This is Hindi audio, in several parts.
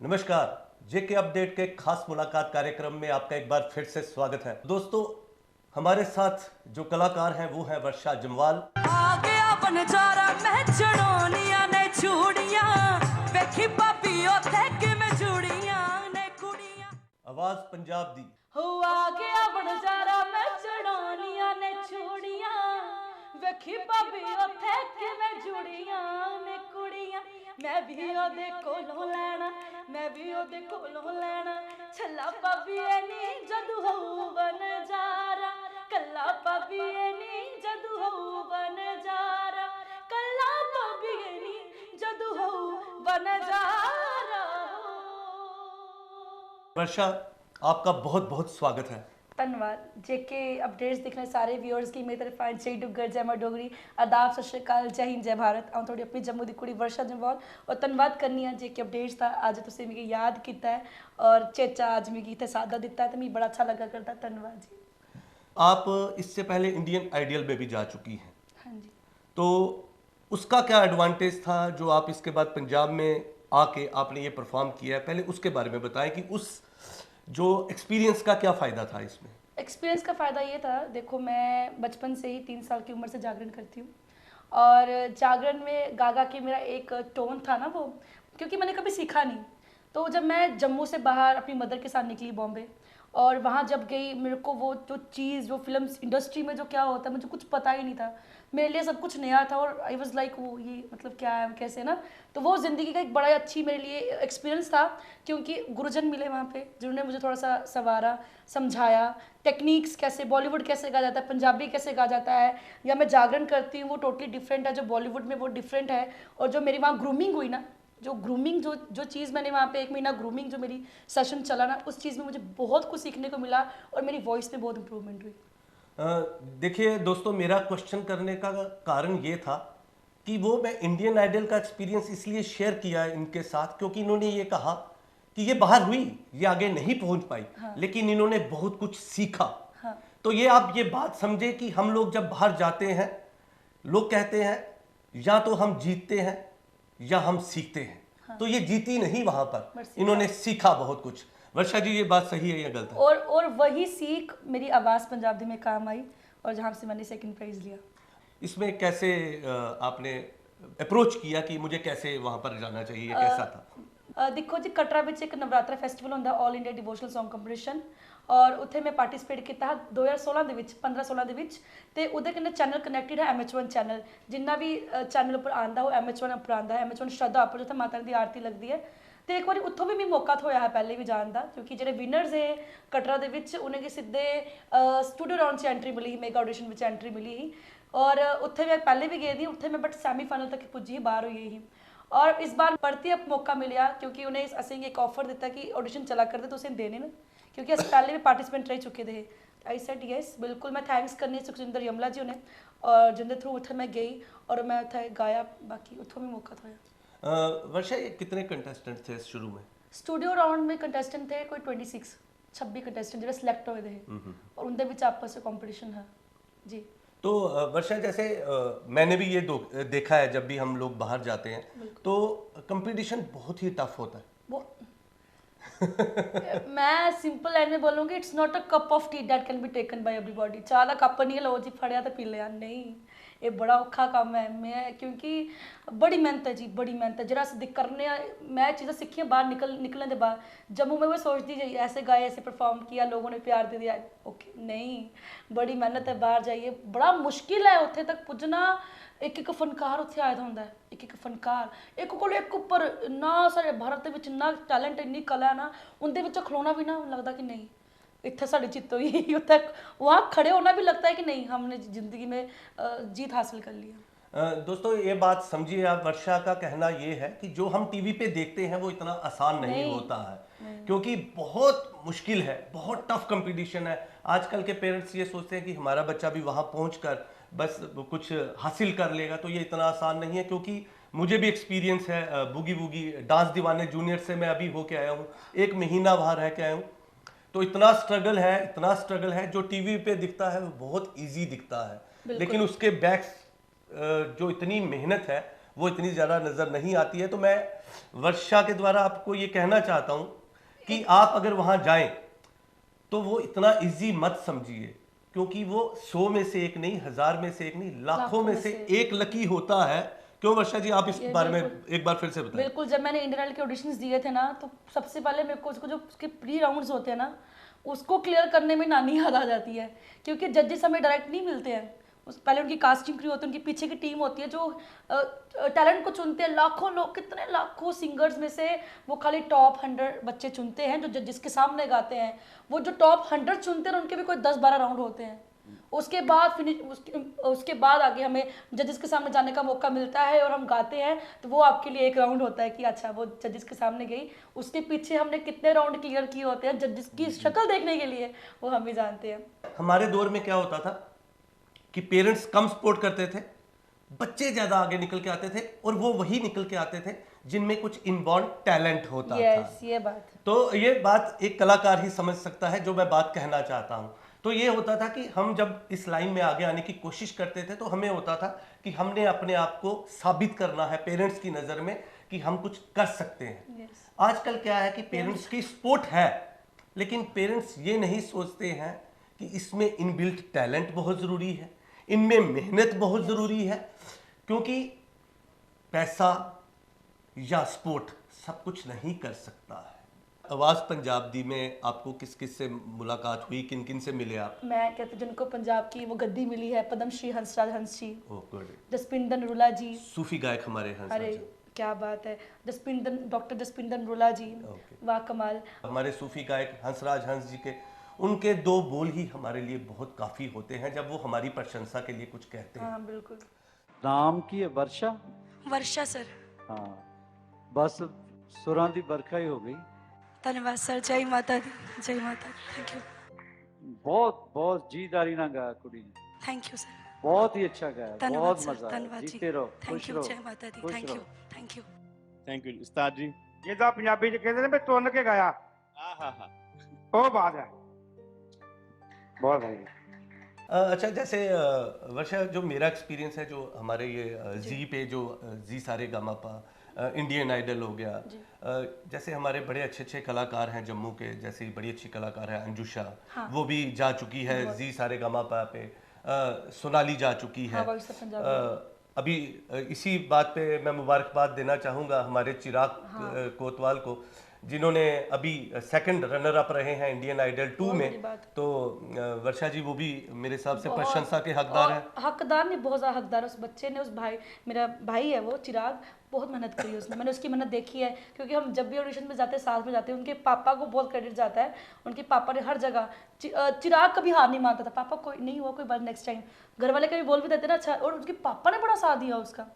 नमस्कार। जेके अपडेट के खास मुलाकात कार्यक्रम में आपका एक बार फिर से स्वागत है। दोस्तों, हमारे साथ जो कलाकार हैं वो है वर्षा जम्वाल। आ गया बनजारा मैं चढ़ोनिया ने चूड़ियां वेखी पापी ओथे कि मैं चूड़ियां ने कुड़ियां आवाज पंजाब दी। हो आ गया बनजारा मैं चढ़ोनिया ने चूड़ियां वेखी पापी ओथे कि मैं चूड़ियां ने कुड़ियां मैं भी ओदे कोलों लैना छल्ला पापी नी जदू हो बनजारा कल्ला पापी नी जदू हो बनजारा कल्ला पापी नी जदू हो बनजारा। वर्षा, आपका बहुत बहुत स्वागत है। धन्यवाद। जेके अपडेट्स दिखने सारे व्यूअर्स की मेरी तरफ जय डुग्गर जय मां डोगरी आदाब सत श्री अकाल जय हिंद जय भारत। आऊँ थोड़ी अपनी जम्मू की कुड़ी वर्षा जम्वाल और धन्यवाद करनी है जेके अपडेट्स का अज तुसीं मिगी याद किया है और चेचा अज मिगी इत्थे सादा दिता है तो मिगी बड़ा अच्छा लगा करता। धन्यवाद जी। आप इससे पहले इंडियन आइडियल में भी जा चुकी हैं, हाँ जी। तो उसका क्या एडवांटेज था जो आप इसके बाद पंजाब में आके आपने ये परफॉर्म किया है? पहले उसके बारे में बताएं कि उस जो एक्सपीरियंस का क्या फ़ायदा था इसमें? एक्सपीरियंस का फ़ायदा ये था, देखो मैं बचपन से ही 3 साल की उम्र से जागरण करती हूँ और जागरण में गा के मेरा एक टोन था ना वो, क्योंकि मैंने कभी सीखा नहीं। तो जब मैं जम्मू से बाहर अपनी मदर के साथ निकली बॉम्बे और वहाँ जब गई, मेरे को वो जो चीज़ जो फिल्म इंडस्ट्री में जो क्या होता है मुझे कुछ पता ही नहीं था। मेरे लिए सब कुछ नया था और आई वाज लाइक वो ये मतलब क्या है कैसे ना। तो वो ज़िंदगी का एक बड़ा अच्छी मेरे लिए एक्सपीरियंस था, क्योंकि गुरुजन मिले वहाँ पे जिन्होंने मुझे थोड़ा सा संवारा, समझाया टेक्निक्स कैसे बॉलीवुड कैसे गा जाता है, पंजाबी कैसे गा जाता है, या मैं जागरण करती हूँ वो टोटली डिफरेंट है, जो बॉलीवुड में वो डिफरेंट है। और जो मेरी वहाँ ग्रूमिंग हुई ना, जो ग्रूमिंग जो चीज़ मैंने वहाँ पे 1 महीना ग्रूमिंग जो मेरी सेशन चला ना, उस चीज़ में मुझे बहुत कुछ सीखने को मिला और मेरी वॉइस में बहुत इंप्रूवमेंट हुई। देखिए दोस्तों, मेरा क्वेश्चन करने का कारण ये था कि वो मैं इंडियन आइडल का एक्सपीरियंस इसलिए शेयर किया है इनके साथ क्योंकि इन्होंने ये कहा कि ये बाहर हुई, ये आगे नहीं पहुंच पाई। हाँ। लेकिन इन्होंने बहुत कुछ सीखा। हाँ। तो ये आप ये बात समझे कि हम लोग जब बाहर जाते हैं, लोग कहते हैं या तो हम जीतते हैं या हम सीखते हैं। हाँ। तो ये जीती नहीं वहां पर, इन्होंने सीखा बहुत कुछ। वर्षा जी, ये बात सही है या गलत है? और वही सीख मेरी आवाज़ पंजाबी में काम आई और जहाँ से मैंने 2nd प्राइज़ लिया। इसमें कैसे आपने अप्रोच किया कि मुझे कैसे वहाँ पर जाना चाहिए, कैसा था? देखो जी, कटरा में एक नवरात्रा फैसटिवल होंदा, all India devotional song competition, और उत्थे मैं पार्टिसिपेट किया 2016 ਦੇ ਵਿੱਚ 15-16 ਦੇ ਵਿੱਚ। ਤੇ ਉਹਦੇ ਕਨੇ ਚੈਨਲ ਕਨੈਕਟਡ ਹੈ MH1 ਚੈਨਲ, ਜਿੰਨਾ ਵੀ ਚੈਨਲ ਉੱਪਰ ਆਂਦਾ ਉਹ MH1 ਉੱਪਰ ਆਂਦਾ ਹੈ। MH1 ਸ਼ਰਧਾ ਉੱਪਰ ਜਿੱਥੇ ਮਾਤਾ ਦੀ ਆਰਤੀ ਲੱਗਦੀ ਹੈ। ਤੇ ਇੱਕ ਵਾਰੀ ਉੱਥੋਂ ਵੀ ਮੈਨੂੰ ਮੌਕਾ ਹੋਇਆ ਹੈ ਪਹਿਲੇ ਵੀ ਜਾਣ ਦਾ, ਕਿਉਂਕਿ ਜਿਹੜੇ ਵਿਨਰਸ ਹੈ ਕਟਰਾ ਦੇ ਵਿੱਚ ਉਹਨਾਂ ਦੀ ਸਿੱਧੇ ਸਟੂਡੀਓ ਰਾਉਂਡ 'ਚ ਐਂਟਰੀ ਮਿਲੀ, ਮੇਗਾ ਆਡੀਸ਼ਨ ਵਿੱਚ ਐਂਟਰੀ ਮਿਲੀ ਸੀ। और उत्थे मैं पहले भी गई थी, उत्थे मैं बट सैमीफाइनल तक पुजी ही, बाहर हुई ही। और इस बार बढ़ती अब मौका मिला क्योंकि उन्हें असें एक ऑफर दिता कि ऑडिशन चला करते तो उसे देने ना, क्योंकि अस पहले भी पार्टिसिपेंट रह चुके थे। आई सेड यस, बिल्कुल। मैं थैंक्स करनी सुखजिंदर यमला जी उन्हें, और जिंदे थ्रू उत्थे मैं गई और मैं उत्थे गाया, बाकी उत्थों भी मौका था। वर्षा, ये कितने कंटेस्टेंट थे शुरू में? स्टूडियो राउंड में कंटेस्टेंट थे कोई 26 कंटेस्टेंट जो सिलेक्ट हुए थे और उनके बीच आपस में कंपटीशन है जी। तो वर्षा, जैसे मैंने भी ये देखा है जब भी हम लोग बाहर जाते हैं तो कंपटीशन बहुत ही टफ होता है। मैं सिंपल लाइन में बोलूँगी, it's not a cup of T that can be taken by everybody. चाह का कप नहीं लो जी, फड़िया तो पी लिया, नहीं। ये बड़ा औखा काम है। मैं क्योंकि बड़ी मेहनत है जी, बड़ी मेहनत है जरा करने। मैं चीज़ें सीखी बाहर निकलने के बाद। जम्मू में वो सोचती जी ऐसे गाए, ऐसे परफॉर्म किया, लोगों ने प्यार दे दिया, ओके, नहीं, बड़ी मेहनत है। बाहर जाइए, बड़ा मुश्किल है उत्थे तक पुजना। एक फनकार उत्थे आया होंदा है, एक फनकार, एक को एक उपर ना सारे भारत के इन्ना टैलेंट, इन्नी कला है ना, उनके विच खलोना भी ना लगता कि नहीं इतने साड़ी जित हुई, उत्थे वहाँ खड़े होना भी लगता है कि नहीं हमने जिंदगी में जीत हासिल कर लिया। दोस्तों, ये बात समझिए आप, वर्षा का कहना ये है कि जो हम टीवी पे देखते हैं वो इतना आसान नहीं होता है, क्योंकि बहुत मुश्किल है, बहुत टफ कंपटीशन है। आजकल के पेरेंट्स ये सोचते हैं कि हमारा बच्चा भी वहाँ पहुँचकर बस कुछ हासिल कर लेगा, तो ये इतना आसान नहीं है। क्योंकि मुझे भी एक्सपीरियंस है, बूगी वूगी डांस दीवाने जूनियर से मैं अभी होके आया हूँ, 1 महीना वहाँ रह के आया हूँ। तो इतना स्ट्रगल है, जो टीवी पे दिखता है वो बहुत इजी दिखता है, लेकिन उसके बैक जो इतनी मेहनत है वो इतनी ज़्यादा नज़र नहीं आती है। तो मैं वर्षा के द्वारा आपको ये कहना चाहता हूं कि आप अगर वहां जाएं तो वो इतना इजी मत समझिए, क्योंकि वो 100 में से एक नहीं, 1000 में से एक नहीं, लाखों में से एक लकी होता है। क्यों वर्षा जी, आप इस बारे में एक बार फिर से बताएं। बिल्कुल, जब मैंने इंडियन आइडल के ऑडिशंस दिए थे ना, तो सबसे पहले मेरे को उसको जो उसके प्री राउंड्स होते हैं ना, उसको क्लियर करने में नानी याद आ जाती है, क्योंकि जजेस हमें डायरेक्ट नहीं मिलते हैं। पहले उनकी कास्टिंग क्रू होती है, उनकी पीछे की टीम होती है जो टैलेंट को चुनते हैं। लाखों लोग, कितने लाखों सिंगर्स में से वो खाली टॉप 100 बच्चे चुनते हैं जो जजेस के सामने गाते हैं। वो जो टॉप 100 चुनते हैं उनके भी कोई 10-12 राउंड होते हैं। उसके बाद उसके बाद आगे हमें जजेस के सामने जाने का मौका मिलता है और हम गाते हैं, तो वो आपके लिए एक राउंड होता है कि अच्छा वो जजेस के सामने गई, उसके पीछे हमने कितने राउंड क्लियर किए होते हैं जजेस की शक्ल देखने के लिए, वो हम ही जानते हैं। हमारे दौर में क्या होता था कि पेरेंट्स कम सपोर्ट करते थे, बच्चे ज्यादा आगे निकल के आते थे, और वो वही निकल के आते थे जिनमें कुछ इनबॉर्न टैलेंट होता था। ये बात, तो ये बात एक कलाकार ही समझ सकता है जो मैं बात कहना चाहता हूं। तो ये होता था कि हम जब इस लाइन में आगे आने की कोशिश करते थे तो हमें होता था कि हमने अपने आप को साबित करना है पेरेंट्स की नज़र में कि हम कुछ कर सकते हैं। आजकल क्या है कि पेरेंट्स की सपोर्ट है, लेकिन पेरेंट्स ये नहीं सोचते हैं कि इसमें इनबिल्ट टैलेंट बहुत ज़रूरी है, इनमें मेहनत बहुत ज़रूरी है, क्योंकि पैसा या सपोर्ट सब कुछ नहीं कर सकता है। आवाज़ पंजाब दी में आपको किस किस से मुलाकात हुई, किन किन से मिले आप? मैं कहती हूँ जिनको पंजाब की वो गद्दी मिली है, पद्मश्री हंसराज हंस जी, ओह गुड। जसपिंदर नरूला जी, सूफी गायक हमारे हंस अरे जी। क्या बात है, डॉक्टर जसपिंदर नरूला जी, वाह कमाल। हमारे सूफी गायक हंसराज हंस जी के उनके 2 बोल ही हमारे लिए बहुत काफ़ी होते हैं जब वो हमारी प्रशंसा के लिए कुछ कहते हैं। हाँ बिल्कुल। नाम की है वर्षा। वर्षा सर। हाँ, बस सुरां दी बरखा ही हो गई। धन्यवाद सर, जय माता दी, जय माता दी, थैंक यू। बहुत बहुत जीदारी ना गाया कुड़ी ने, थैंक यू सर, बहुत ही अच्छा गाया, धन्यवाद बहुत सर, मजा आया। धन्यवाद जी, जीते रहो, थैंक खुश यू, रहो, जय माता दी, खुश थैंक यू, रहो। Thank you. ਥੈਂਕ ਯੂ ਉਸਤਾਦ ਜੀ। ਜਿੱਦਾਂ ਪੰਜਾਬੀ ਚ ਕਹਿੰਦੇ ਨੇ ਵੀ ਤੁੰਨ ਕੇ ਗਾਇਆ, ਆਹਾਹਾ ਉਹ ਬਾਤ ਹੈ। बहुत बढ़िया। अच्छा, जैसे वर्षा, जो मेरा एक्सपीरियंस है, जो हमारे ये जी पे जो जी सारे गामा पा इंडियन आइडल हो गया, जैसे हमारे बड़े अच्छे अच्छे कलाकार हैं जम्मू के, जैसे बड़ी अच्छी कलाकार है अंजुषा, हाँ। वो भी जा चुकी है जी सारे गामा पा पे, सोनाली जा चुकी है। हाँ, वॉइस ऑफ पंजाब। अभी इसी बात पे मैं मुबारकबाद देना चाहूँगा हमारे चिराग कोतवाल को, जिन्होंने अभी 2nd रनर अप रहे हैं इंडियन आइडल 2 में। तो वर्षा जी वो भी मेरे हिसाब से प्रशंसा के हकदार हैं। हकदार नहीं, बहुत ज़्यादा हकदार है। उस बच्चे ने, उस भाई, मेरा भाई है वो चिराग, बहुत मेहनत करी उसने, मैंने उसकी मेहनत देखी है, क्योंकि हम जब भी ऑडिशन में जाते हैं साथ में जाते हैं, उनके पापा को बहुत क्रेडिट जाता है। उनके पापा ने हर जगह, चिराग कभी हार नहीं मानता था, पापा कोई नहीं हुआ कोई बात, नेक्स्ट टाइम। घर वाले कभी बोल भी देते ना, अच्छा, और उनके पापा ने बड़ा साथ दिया उसका।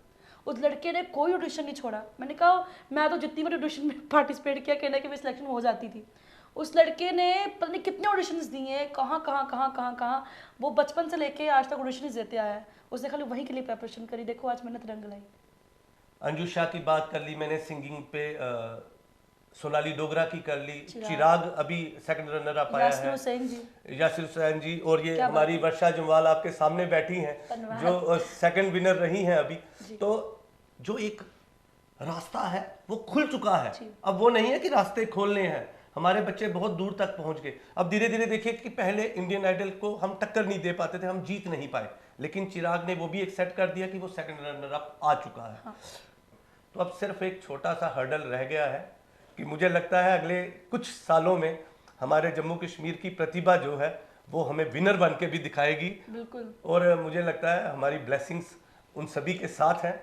उस लड़के ने कोई ऑडिशन नहीं छोड़ा। मैंने कहा, मैं तो जितनी बार ऑडिशन में पार्टिसिपेट किया, कहने के भी सिलेक्शन हो जाती थी। उस लड़के ने पता नहीं कितने ऑडिशंस दिए हैं, कहाँ वो बचपन से लेके आज तक ऑडिशन देते आया है। उसने खाली वहीं के लिए प्रिपरेशन करी, देखो आज मेहनत रंग लाई। अंजुषा की बात कर ली मैंने, सिंगिंग पे सोनाली डोगरा की कर ली, चिराग अभी 2nd रनर अप आया है, यासिर हुसैन जी, और ये हमारी वर्षा जम्वाल आपके सामने बैठी हैं जो 2nd विनर रही हैं अभी। तो जो एक रास्ता है वो खुल चुका है, अब वो नहीं है कि रास्ते खोलने हैं। हमारे बच्चे बहुत दूर तक पहुंच गए। अब धीरे धीरे देखिए कि पहले इंडियन आइडल को हम टक्कर नहीं दे पाते थे, हम जीत नहीं पाए, लेकिन चिराग ने वो भी एक सेट कर दिया कि वो 2nd रनर अप आ चुका है। हाँ। तो अब सिर्फ एक छोटा सा हर्डल रह गया है कि मुझे लगता है अगले कुछ सालों में हमारे जम्मू कश्मीर की प्रतिभा जो है वो हमें विनर बन के भी दिखाएगी। बिल्कुल। और मुझे लगता है हमारी ब्लेसिंग्स उन सभी के साथ हैं।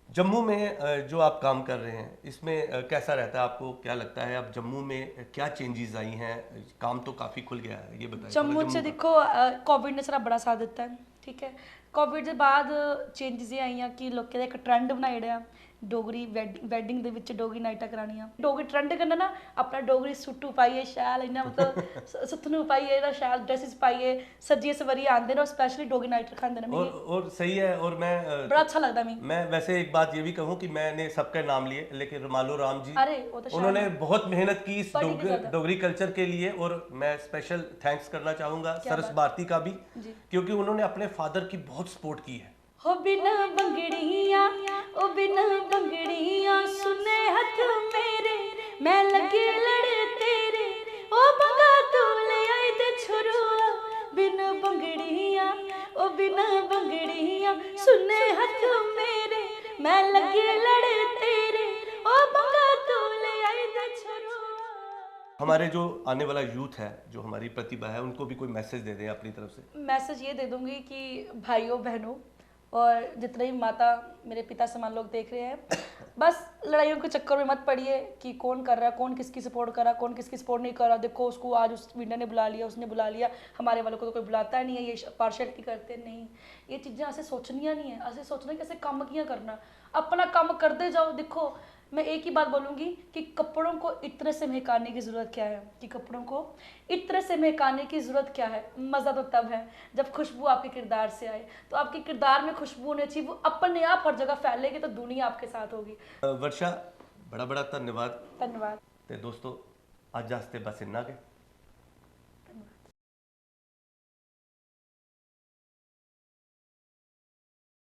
जम्मू में जो आप काम कर रहे हैं, इसमें कैसा रहता है, आपको क्या लगता है, अब जम्मू में क्या चेंजेस आई हैं? काम तो काफ़ी खुल गया है, ये बताइए। जम्मू से देखो, कोविड ने सारा बड़ा साथ दिता है, ठीक है। कोविड के बाद चेंजेस ये आई कि लोगों ने एक ट्रेंड बनाई रहा, डोगरी वैडिंग दे विच डोगरी नाइटां करानियां। डोगरी ट्रेंड करना ना, अपना डोगरी सूटू पाइए शैल इन्ना, मतलब सुथनू पाइए ना, शैल ड्रेसेस पाइए, सजिए सवरिए आंदे ना, स्पेशली डोगरी नाइट रखांदे ना। और सही है। और मैं बड़ा अच्छा लगता मैं वैसे एक बात ये भी कहूँ कि मैंने सबके नाम लिए, लेकिन रुमालो राम जी, अरे वो तो उन्होंने बहुत मेहनत की इस डोगरी कल्चर के लिए, और मैं स्पेशल थैंक्स करना चाहूँगा सरस भारती का भी, क्योंकि उन्होंने अपने फादर की बहुत सपोर्ट की है। हो बिन बंगड़ियां ओ बिन बंगड़ियां सुने हथ मेरे मैं लगे लड़ तेरे ओ बंगा तू ले आई ते छुरुआ बिन बंगड़ियां ओ बिन बंगड़ियां सुने हथ मेरे मैं लगे लड़ तेरे ओ बंगा तू ले आई ते छुरुआ। हमारे जो आने वाला यूथ है, जो हमारी प्रतिभा है, उनको भी कोई मैसेज दे दें अपनी तरफ से। मैसेज ये दे दूंगी कि भाइयों बहनों और जितने भी माता मेरे पिता समान लोग देख रहे हैं, बस लड़ाइयों के चक्कर में मत पड़िए कि कौन कर रहा है, कौन किसकी सपोर्ट कर रहा है, कौन किसकी सपोर्ट नहीं कर रहा। देखो उसको आज उस विनर ने बुला लिया, उसने बुला लिया, हमारे वालों को तो कोई बुलाता ही नहीं है, ये पार्शलिटी करते नहीं। ये चीज़ें ऐसे सोचनियाँ नहीं है, ऐसे सोचना कि ऐसे कम किया करना, अपना काम करते जाओ। देखो मैं एक ही बात बोलूँगी कि कपड़ों को इतने से महकाने की ज़रूरत क्या है, कि कपड़ों को इतने से महकाने की ज़रूरत क्या है। मज़ा तो तब है जब खुशबू आपके किरदार से आए। तो आपके किरदार में खुशबू होनी चाहिए, वो अपने आप हर जगह फैलेगी तो दुनिया आपके साथ होगी। वर्षा, बड़ा बड़ा धन्यवाद। धन्यवाद। ते दोस्तों, अज आस्ते बस इन्ना के।